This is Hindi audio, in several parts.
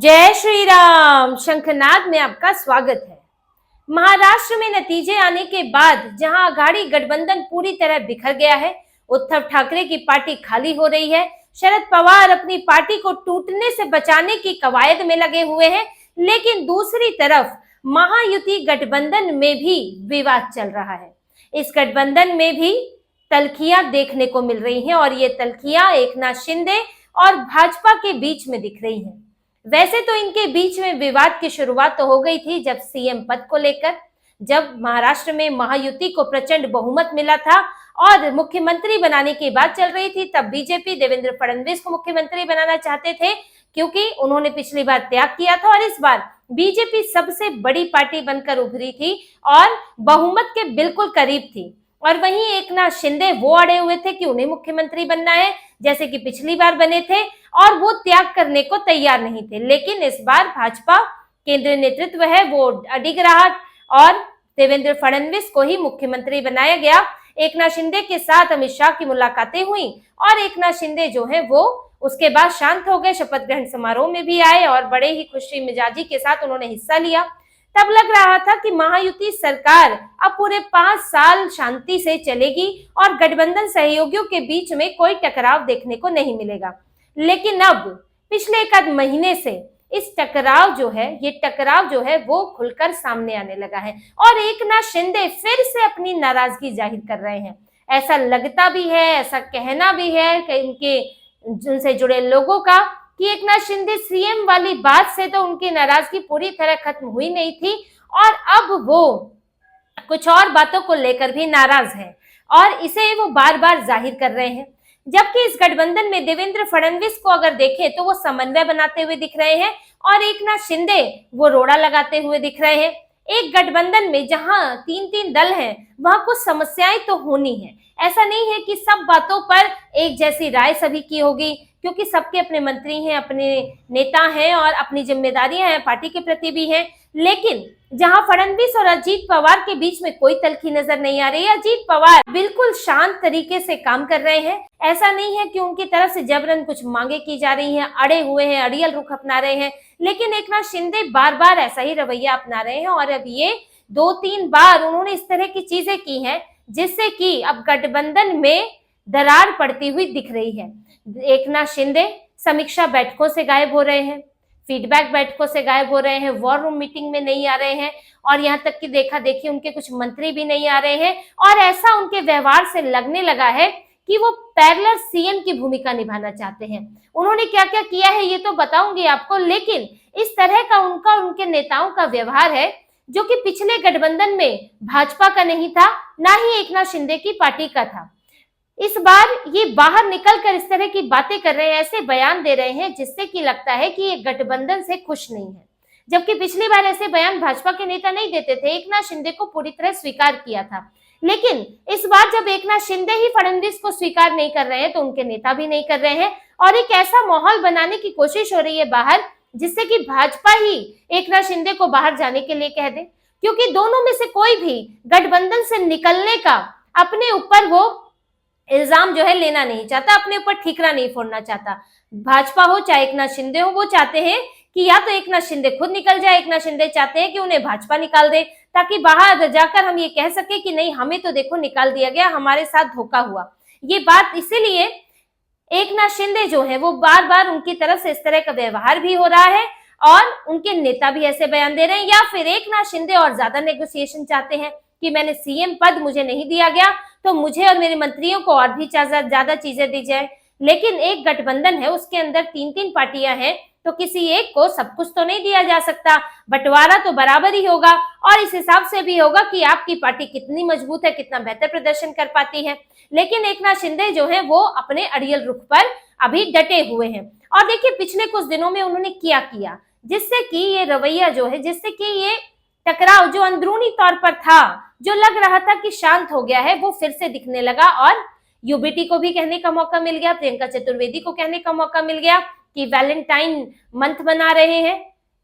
जय श्री राम। शंखनाद में आपका स्वागत है। महाराष्ट्र में नतीजे आने के बाद जहां आघाड़ी गठबंधन पूरी तरह बिखर गया है, उद्धव ठाकरे की पार्टी खाली हो रही है, शरद पवार अपनी पार्टी को टूटने से बचाने की कवायद में लगे हुए हैं, लेकिन दूसरी तरफ महायुति गठबंधन में भी विवाद चल रहा है। इस गठबंधन में भी तल्खियां देखने को मिल रही हैं और ये तल्खियां एकनाथ शिंदे और भाजपा के बीच में दिख रही हैं। वैसे तो इनके बीच में विवाद की शुरुआत तो हो गई थी जब सीएम पद को लेकर, जब महाराष्ट्र में महायुति को प्रचंड बहुमत मिला था और मुख्यमंत्री बनाने की बात चल रही थी, तब बीजेपी देवेंद्र फडणवीस को मुख्यमंत्री बनाना चाहते थे क्योंकि उन्होंने पिछली बार त्याग किया था और इस बार बीजेपी सबसे बड़ी पार्टी बनकर उभरी थी और बहुमत के बिल्कुल करीब थी। और वहीं एकनाथ शिंदे वो अड़े हुए थे कि उन्हें मुख्यमंत्री बनना है जैसे कि पिछली बार बने थे और वो त्याग करने को तैयार नहीं थे। लेकिन इस बार भाजपा केंद्रीय नेतृत्व है वो अडिग रहा और देवेंद्र फडणवीस को ही मुख्यमंत्री बनाया गया। एकनाथ शिंदे के साथ अमित शाह की मुलाकातें हुई और एकनाथ शिंदे जो है वो उसके बाद शांत हो गए, शपथ ग्रहण समारोह में भी आए और बड़े ही खुशी मिजाजी के साथ उन्होंने हिस्सा लिया। तब लग रहा था कि महायुति सरकार अब पूरे 5 साल शांति से चलेगी और गठबंधन सहयोगियों के बीच में कोई टकराव देखने को नहीं मिलेगा। लेकिन अब पिछले एक आध महीने से इस टकराव जो है वो खुलकर सामने आने लगा है और एकनाथ शिंदे फिर से अपनी नाराजगी जाहिर कर रहे हैं। ऐसा लगता भी है, ऐसा कहना भी है कि इनके उनसे जुड़े लोगों का कि एकनाथ शिंदे सीएम वाली बात से तो उनकी नाराजगी पूरी तरह खत्म हुई नहीं थी और अब वो कुछ और बातों को लेकर भी नाराज हैं और इसे वो बार बार जाहिर कर रहे हैं। जबकि इस गठबंधन में देवेंद्र फडणवीस को अगर देखें तो वो समन्वय बनाते हुए दिख रहे हैं और एकनाथ शिंदे वो रोड़ा लगाते हुए दिख रहे हैं। एक गठबंधन में जहां 3-3 दल हैं वहां कुछ समस्याएं तो होनी है। ऐसा नहीं है कि सब बातों पर एक जैसी राय सभी की होगी क्योंकि सबके अपने मंत्री हैं, अपने नेता हैं और अपनी जिम्मेदारियां हैं, पार्टी के प्रति भी हैं। लेकिन जहां फडणवीस और अजीत पवार के बीच में कोई तल्खी नजर नहीं आ रही है, अजीत पवार बिल्कुल शांत तरीके से काम कर रहे हैं। ऐसा नहीं है कि उनकी तरफ से जबरन कुछ मांगे की जा रही हैं, अड़े हुए हैं, अड़ियल रुख अपना रहे हैं। लेकिन एकनाथ शिंदे बार बार ऐसा ही रवैया अपना रहे हैं और अब ये 2-3 बार उन्होंने इस तरह की चीजें की हैं जिससे कि अब गठबंधन में दरार पड़ती हुई दिख रही है। एकनाथ शिंदे समीक्षा बैठकों से गायब हो रहे हैं, फीडबैक बैठकों से गायब हो रहे हैं, वॉर रूम मीटिंग में नहीं आ रहे हैं और यहाँ तक कि देखा देखी उनके कुछ मंत्री भी नहीं आ रहे हैं और ऐसा उनके व्यवहार से लगने लगा है कि वो पैरेलल सीएम की भूमिका निभाना चाहते हैं। उन्होंने क्या क्या किया है ये तो बताऊंगी आपको, लेकिन इस तरह का उनका उनके नेताओं का व्यवहार है जो कि पिछले गठबंधन में भाजपा का नहीं था, ना ही एकनाथ शिंदे की पार्टी का था। इस बार ये बाहर निकलकर इस तरह की बातें कर रहे हैं, ऐसे बयान दे रहे हैं जिससे कि लगता है कि ये गठबंधन से खुश नहीं है। जबकि पिछली बार ऐसे बयान भाजपा के नेता नहीं देते थे, एकनाथ शिंदे को पूरी तरह स्वीकार किया था। लेकिन इस बार जब एकनाथ शिंदे ही फडणवीस को स्वीकार नहीं कर रहे हैं तो उनके नेता भी नहीं कर रहे हैं और एक ऐसा माहौल बनाने की कोशिश हो रही है बाहर जिससे कि भाजपा ही एकनाथ शिंदे को बाहर जाने के लिए कह दे, क्योंकि दोनों में से कोई भी गठबंधन से निकलने का अपने ऊपर वो इल्जाम जो है लेना नहीं चाहता, अपने ऊपर ठीकरा नहीं फोड़ना चाहता। भाजपा हो चाहे एकनाथ शिंदे हो, वो चाहते हैं कि या तो एकनाथ शिंदे खुद निकल जाए, एकनाथ शिंदे चाहते हैं कि उन्हें भाजपा निकाल दे ताकि बाहर जाकर हम ये कह सके कि नहीं, हमें तो देखो निकाल दिया गया, हमारे साथ धोखा हुआ। ये बात इसीलिए एकनाथ शिंदे जो है वो बार बार उनकी तरफ से इस तरह का व्यवहार भी हो रहा है और उनके नेता भी ऐसे बयान दे रहे हैं, या फिर एकनाथ शिंदे और ज्यादा नेगोशिएशन चाहते हैं कि मैंने सीएम पद मुझे नहीं दिया गया तो मुझे और मेरे मंत्रियों को और भी ज्यादा चीजें दी जाए। लेकिन एक गठबंधन है, उसके अंदर 3-3 पार्टियां हैं तो किसी एक को सब कुछ तो नहीं दिया जा सकता, बंटवारा तो बराबर ही होगा और इस हिसाब से भी होगा कि आपकी पार्टी कितनी मजबूत है, कितना बेहतर प्रदर्शन कर पाती है। लेकिन एकनाथ शिंदे जो है वो अपने अड़ियल रुख पर अभी डटे हुए हैं और देखिए पिछले कुछ दिनों में उन्होंने क्या किया जिससे कि ये रवैया जो है, जिससे कि ये टकराव जो अंदरूनी तौर पर था, जो लग रहा था कि शांत हो गया है, वो फिर से दिखने लगा और यूबीटी को भी कहने का मौका मिल गया, प्रियंका चतुर्वेदी को कहने का मौका मिल गया कि वैलेंटाइन मंथ मना रहे हैं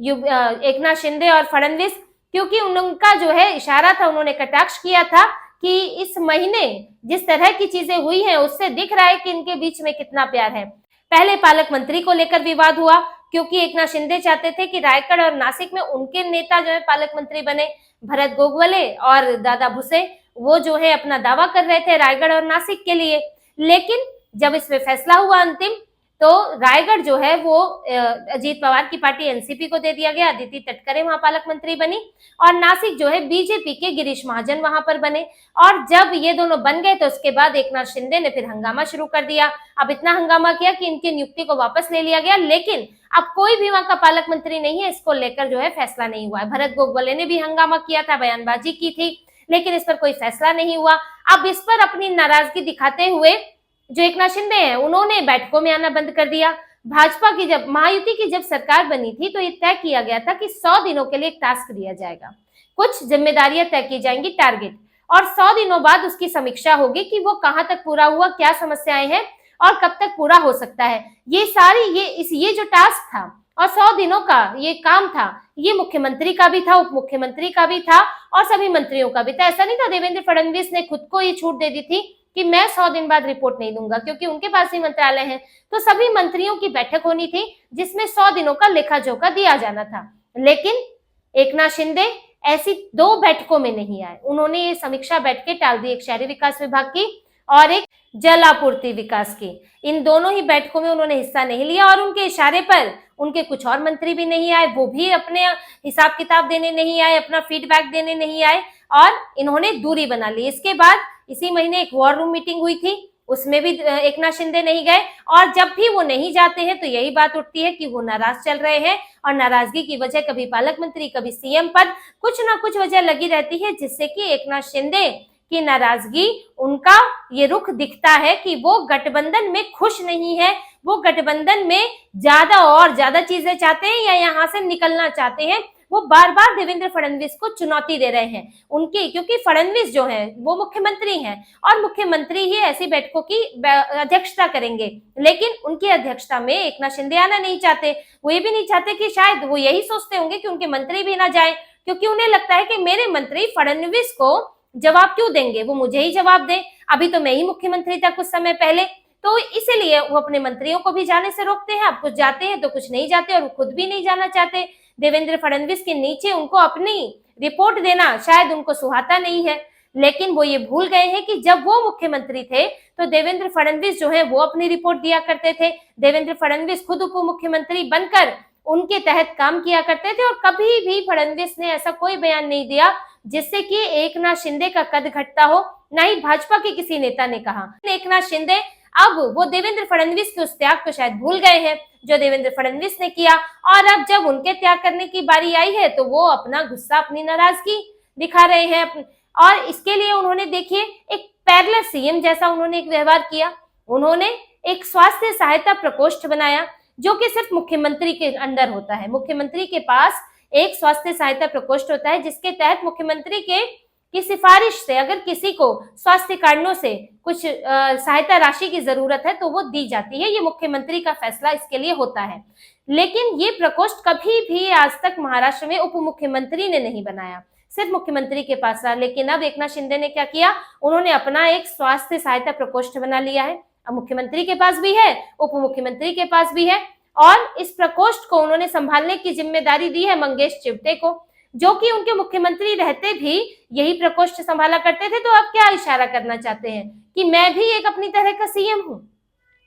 एकनाथ शिंदे और फडणवीस, क्योंकि उनका जो है इशारा था, उन्होंने कटाक्ष किया था कि इस महीने जिस तरह की चीजें हुई हैं उससे दिख रहा है कि इनके बीच में कितना प्यार है। पहले पालक मंत्री को लेकर विवाद हुआ, क्योंकि एकनाथ शिंदे चाहते थे कि रायगढ़ और नासिक में उनके नेता जो है पालक मंत्री बने, भरत गोगवले और दादा भुसे, वो जो है अपना दावा कर रहे थे रायगढ़ और नासिक के लिए। लेकिन जब इसमें फैसला हुआ अंतिम, तो रायगढ़ जो है वो अजीत पवार की पार्टी एनसीपी को दे दिया गया, अदिति तटकरे वहां पालक मंत्री बनी, और नासिक जो है बीजेपी के गिरीश महाजन वहां पर बने। और जब ये दोनों बन गए तो उसके बाद एकनाथ शिंदे ने फिर हंगामा शुरू कर दिया। अब इतना हंगामा किया कि इनकी नियुक्ति को वापस ले लिया गया, लेकिन अब कोई भी वहां का पालक मंत्री नहीं है, इसको लेकर जो है फैसला नहीं हुआ है। भरत गोगवले ने भी हंगामा किया था, बयानबाजी की थी, लेकिन इस पर कोई फैसला नहीं हुआ। अब इस पर अपनी नाराजगी दिखाते हुए जो एकनाथ शिंदे हैं, उन्होंने बैठकों में आना बंद कर दिया। भाजपा की जब महायुति की जब सरकार बनी थी तो ये तय किया गया था कि 100 दिनों के लिए एक टास्क दिया जाएगा, कुछ जिम्मेदारियां तय की जाएंगी, टारगेट, और 100 दिनों बाद उसकी समीक्षा होगी कि वो कहां तक पूरा हुआ, क्या समस्याएं हैं और कब तक पूरा हो सकता है। ये सारी ये जो टास्क था और 100 दिनों का ये काम था, ये मुख्यमंत्री का भी था, उप मुख्यमंत्री का भी था और सभी मंत्रियों का भी था। ऐसा नहीं था देवेंद्र फडणवीस ने खुद को ये छूट दे दी थी कि मैं 100 दिन बाद रिपोर्ट नहीं दूंगा, क्योंकि उनके पास ही मंत्रालय है। तो सभी मंत्रियों की बैठक होनी थी जिसमें 100 दिनों का लेखा जोखा दिया जाना था। लेकिन एकनाथ शिंदे ऐसी 2 बैठकों में नहीं आए। उन्होंने ये समीक्षा बैठकें टाल दी, एक शहरी विकास विभाग की और एक जल आपूर्ति विकास की। इन दोनों ही बैठकों में उन्होंने हिस्सा नहीं लिया और उनके इशारे पर उनके कुछ और मंत्री भी नहीं आए, वो भी अपने हिसाब किताब देने नहीं आए, अपना फीडबैक देने नहीं आए और इन्होंने दूरी बना ली। इसके बाद इसी महीने एक वॉर रूम मीटिंग हुई थी, उसमें भी एकनाथ शिंदे नहीं गए, और जब भी वो नहीं जाते हैं तो यही बात उठती है कि वो नाराज चल रहे हैं और नाराजगी की वजह कभी पालक मंत्री, कभी सीएम पद, कुछ ना कुछ वजह लगी रहती है, जिससे कि एकनाथ शिंदे की नाराजगी, उनका ये रुख दिखता है कि वो गठबंधन में खुश नहीं है, वो गठबंधन में ज्यादा और ज्यादा चीजें चाहते हैं या यहाँ से निकलना चाहते हैं। वो बार बार देवेंद्र फडणवीस को चुनौती दे रहे हैं उनकी, क्योंकि फडणवीस जो है वो मुख्यमंत्री हैं और मुख्यमंत्री ही ऐसी बैठकों की अध्यक्षता करेंगे, लेकिन उनकी अध्यक्षता में एकनाथ शिंदे आना नहीं चाहते। वो ये भी नहीं चाहते कि शायद वो यही सोचते होंगे कि उनके मंत्री भी ना जाए, क्योंकि उन्हें लगता है कि मेरे मंत्री फडणवीस को जवाब क्यों देंगे, वो मुझे ही जवाब दें, अभी तो मैं ही मुख्यमंत्री था कुछ समय पहले। तो इसीलिए वो अपने मंत्रियों को भी जाने से रोकते हैं। अब कुछ जाते हैं तो कुछ नहीं जाते और वो खुद भी नहीं जाना चाहते। देवेंद्र फडणवीस के नीचे उनको अपनी रिपोर्ट देना शायद उनको सुहाता नहीं है, लेकिन वो ये भूल गए हैं कि जब वो मुख्यमंत्री थे तो देवेंद्र फडणवीस जो है वो अपनी रिपोर्ट दिया करते थे। देवेंद्र फडणवीस खुद उप मुख्यमंत्री बनकर उनके तहत काम किया करते थे और कभी भी फडणवीस ने ऐसा कोई बयान नहीं दिया जिससे कि एकनाथ शिंदे का कद घटता हो, ना ही भाजपा के किसी नेता ने कहा। एकनाथ शिंदे अब वो देवेंद्र फडणवीस के उस त्याग को शायद भूल गए हैं जो देवेंद्र फडणवीस ने किया, और अब जब उनके त्याग करने की बारी आई है तो वो अपना गुस्सा, अपनी नाराजगी दिखा रहे हैं। और इसके लिए उन्होंने देखिए एक पैरेलल सीएम जैसा उन्होंने एक व्यवहार किया। उन्होंने एक स्वास्थ्य सहायता प्रकोष्ठ बनाया जो कि सिर्फ मुख्यमंत्री के अंडर होता है। मुख्यमंत्री के पास एक स्वास्थ्य सहायता प्रकोष्ठ होता है जिसके तहत मुख्यमंत्री की सिफारिश से अगर किसी को स्वास्थ्य कारणों से कुछ सहायता राशि की जरूरत है तो वो दी जाती है। ये मुख्यमंत्री का फैसला इसके लिए होता है, लेकिन ये प्रकोष्ठ कभी भी आज तक महाराष्ट्र में उप मुख्यमंत्री ने नहीं बनाया, सिर्फ मुख्यमंत्री के पास रहा। लेकिन अब एकनाथ शिंदे ने क्या किया, उन्होंने अपना एक स्वास्थ्य सहायता प्रकोष्ठ बना लिया है। अब मुख्यमंत्री के पास भी है, उप मुख्यमंत्री के पास भी है, और इस प्रकोष्ठ को उन्होंने संभालने की जिम्मेदारी दी है मंगेश चिवटे को, जो कि उनके मुख्यमंत्री रहते भी यही प्रकोष्ठ संभाला करते थे। तो अब क्या इशारा करना चाहते हैं कि मैं भी एक अपनी तरह का सीएम हूं,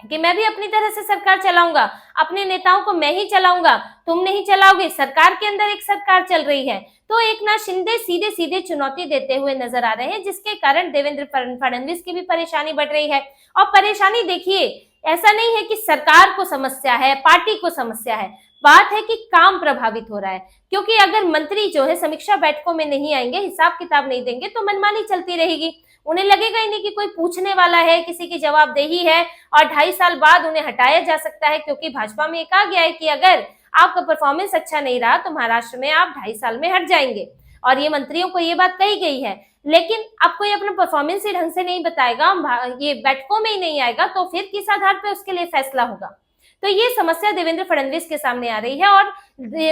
कि मैं भी अपनी तरह से सरकार चलाऊंगा, अपने नेताओं को मैं ही चलाऊंगा, तुम नहीं चलाओगे, सरकार के अंदर एक सरकार चल रही है। तो एकनाथ शिंदे सीधे सीधे चुनौती देते हुए नजर आ रहे हैं, जिसके कारण देवेंद्र फडणवीस की भी परेशानी बढ़ रही है। और परेशानी देखिए, ऐसा नहीं है कि सरकार को समस्या है, पार्टी को समस्या है, बात है कि काम प्रभावित हो रहा है। क्योंकि अगर मंत्री जो है समीक्षा बैठकों में नहीं आएंगे, हिसाब किताब नहीं देंगे, तो मनमानी चलती रहेगी। उन्हें लगेगा ही नहीं कि कोई पूछने वाला है, किसी की जवाबदेही है, और 2.5 साल बाद उन्हें हटाया जा सकता है। क्योंकि भाजपा में कहा गया है कि अगर आपका परफॉर्मेंस अच्छा नहीं रहा तो महाराष्ट्र में आप 2.5 साल में हट जाएंगे, और ये मंत्रियों को ये बात कही गई है। लेकिन अब कोई अपना परफॉर्मेंस ही ढंग से नहीं बताएगा, ये बैठकों में ही नहीं आएगा, तो फिर किस आधार पर उसके लिए फैसला होगा। तो ये समस्या देवेंद्र फडणवीस के सामने आ रही है। और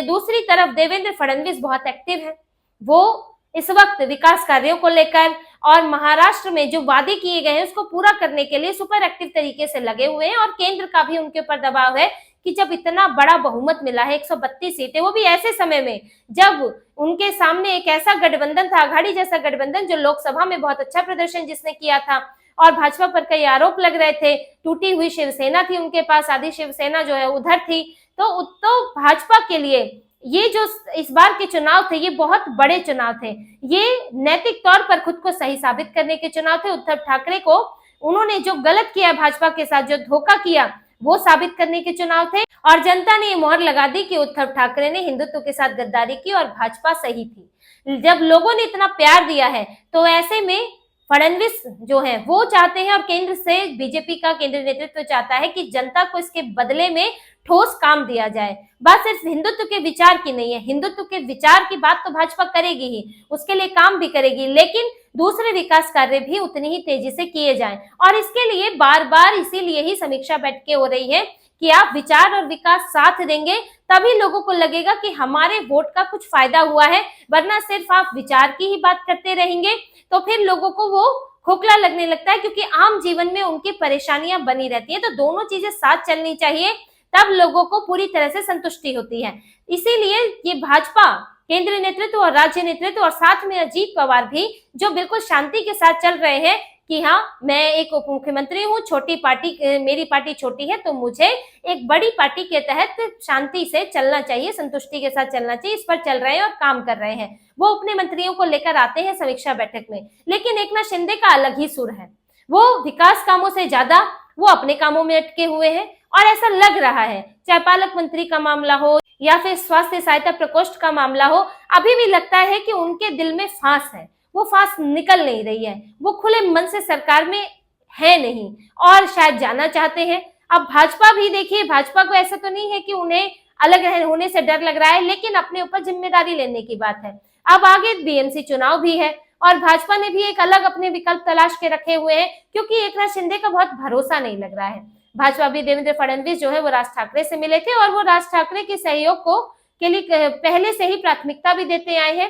दूसरी तरफ देवेंद्र फडणवीस बहुत एक्टिव है, वो इस वक्त विकास कार्यों को लेकर और महाराष्ट्र में जो वादे किए गए हैं उसको पूरा करने के लिए सुपर एक्टिव तरीके से लगे हुए हैं, और केंद्र का भी उनके ऊपर दबाव है कि जब इतना बड़ा बहुमत मिला है, 132 सीटें, वो भी ऐसे समय में जब उनके सामने एक ऐसा गठबंधन था, आघाड़ी जैसा गठबंधन, जो लोकसभा में बहुत अच्छा प्रदर्शन जिसने किया था और भाजपा पर कई आरोप लग रहे थे, टूटी हुई शिवसेना थी उनके पास, आधी शिवसेना जो है उधर थी। तो भाजपा के लिए ये जो इस बार के चुनाव थे, ये बहुत बड़े चुनाव थे, ये नैतिक तौर पर खुद को सही साबित करने के चुनाव थे। उद्धव ठाकरे को उन्होंने जो गलत किया भाजपा के साथ, जो धोखा किया, वो साबित करने के चुनाव थे। और जनता ने ये मोहर लगा दी कि उद्धव ठाकरे ने हिंदुत्व के साथ गद्दारी की और भाजपा सही थी। जब लोगों ने इतना प्यार दिया है तो ऐसे में फडणवीस जो है वो चाहते हैं और केंद्र से बीजेपी का केंद्रीय नेतृत्व चाहता है कि जनता को इसके बदले में ठोस काम दिया जाए। बात सिर्फ हिंदुत्व के विचार की नहीं है, हिंदुत्व के विचार की बात तो भाजपा करेगी ही, उसके लिए काम भी करेगी, लेकिन दूसरे विकास कार्य भी उतनी ही तेजी से किए जाएं। और इसके लिए बार बार इसीलिए ही समीक्षा बैठकें हो रही है कि आप विचार और विकास साथ देंगे तभी लोगों को लगेगा कि हमारे वोट का कुछ फायदा हुआ है, वरना सिर्फ आप विचार की ही बात करते रहेंगे तो फिर लोगों को वो खोखला लगने लगता है, क्योंकि आम जीवन में उनकी परेशानियां बनी रहती है। तो दोनों चीजें साथ चलनी चाहिए, तब लोगों को पूरी तरह से संतुष्टि होती है। इसीलिए ये भाजपा केंद्रीय नेतृत्व और राज्य नेतृत्व और साथ में अजीत पवार भी जो बिल्कुल शांति के साथ चल रहे हैं कि हाँ, मैं एक उप मुख्यमंत्री हूँ, छोटी पार्टी, मेरी पार्टी छोटी है तो मुझे एक बड़ी पार्टी के तहत शांति से चलना चाहिए, संतुष्टि के साथ चलना चाहिए, इस पर चल रहे हैं और काम कर रहे हैं। वो अपने मंत्रियों को लेकर आते हैं समीक्षा बैठक में, लेकिन एकनाथ शिंदे का अलग ही सुर है। वो विकास कामों से ज्यादा वो अपने कामों में अटके हुए हैं और ऐसा लग रहा है, चाहे पालक मंत्री का मामला हो या फिर स्वास्थ्य सहायता प्रकोष्ठ का मामला हो, अभी भी लगता है कि उनके दिल में फांस है, वो फांस निकल नहीं रही है, वो खुले मन से सरकार में है नहीं और शायद जाना चाहते हैं। अब भाजपा भी देखिए, भाजपा को ऐसा तो नहीं है कि उन्हें अलग होने से डर लग रहा है, लेकिन अपने ऊपर जिम्मेदारी लेने की बात है। अब आगे बीएमसी चुनाव भी है और भाजपा ने भी एक अलग अपने विकल्प तलाश के रखे हुए हैं, क्योंकि एकनाथ शिंदे का बहुत भरोसा नहीं लग रहा है। भाजपा भी देवेंद्र फडणवीस जो है वो राज ठाकरे से मिले थे और वो राज ठाकरे के सहयोग को के लिए पहले से ही प्राथमिकता भी देते आए हैं,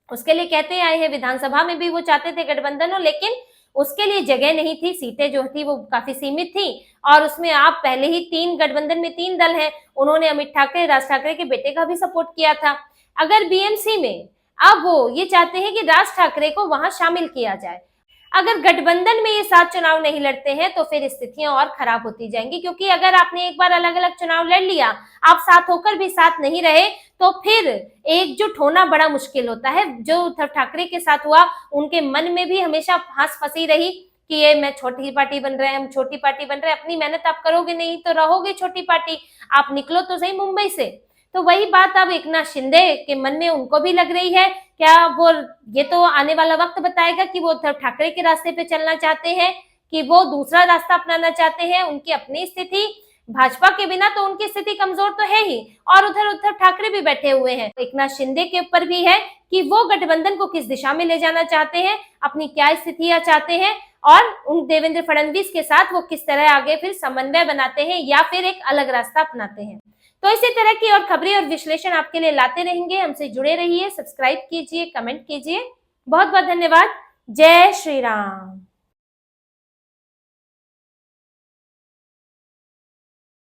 उसके लिए कहते आए हैं। विधानसभा में भी वो चाहते थे गठबंधन हो, लेकिन उसके लिए जगह नहीं थी, सीटें जो थी वो काफी सीमित थी और उसमें आप पहले ही 3 गठबंधन में 3 दल हैं। उन्होंने अमित ठाकरे, राज ठाकरे के बेटे का भी सपोर्ट किया था। अगर बीएमसी में अब वो ये चाहते हैं कि राज ठाकरे को वहां शामिल किया जाए। अगर गठबंधन में ये 7 चुनाव नहीं लड़ते हैं तो फिर स्थितियां और खराब होती जाएंगी, क्योंकि अगर आपने एक बार अलग अलग चुनाव लड़ लिया, आप साथ होकर भी साथ नहीं रहे, तो फिर एकजुट होना बड़ा मुश्किल होता है। जो उद्धव ठाकरे के साथ हुआ, उनके मन में भी हमेशा फांस फंसी रही कि ये मैं छोटी पार्टी बन रहे हैं, हम छोटी पार्टी बन रहे हैं, अपनी मेहनत आप करोगे नहीं तो रहोगे छोटी पार्टी, आप निकलो तो सही मुंबई से। तो वही बात अब एकनाथ शिंदे के मन में उनको भी लग रही है। क्या वो, ये तो आने वाला वक्त बताएगा कि वो उद्धव ठाकरे के रास्ते पे चलना चाहते हैं कि वो दूसरा रास्ता अपनाना चाहते हैं। उनकी अपनी स्थिति, भाजपा के बिना तो उनकी स्थिति कमजोर तो है ही, और उधर उद्धव ठाकरे भी बैठे हुए हैं। एकनाथ शिंदे के ऊपर भी है कि वो गठबंधन को किस दिशा में ले जाना चाहते हैं, अपनी क्या स्थितियां चाहते हैं और उन देवेंद्र फडणवीस के साथ वो किस तरह आगे फिर समन्वय बनाते हैं या फिर एक अलग रास्ता अपनाते हैं। तो इसी तरह की और खबरें और विश्लेषण आपके लिए लाते रहेंगे। हमसे जुड़े रहिए, सब्सक्राइब कीजिए, कमेंट कीजिए। बहुत बहुत धन्यवाद। जय श्री राम।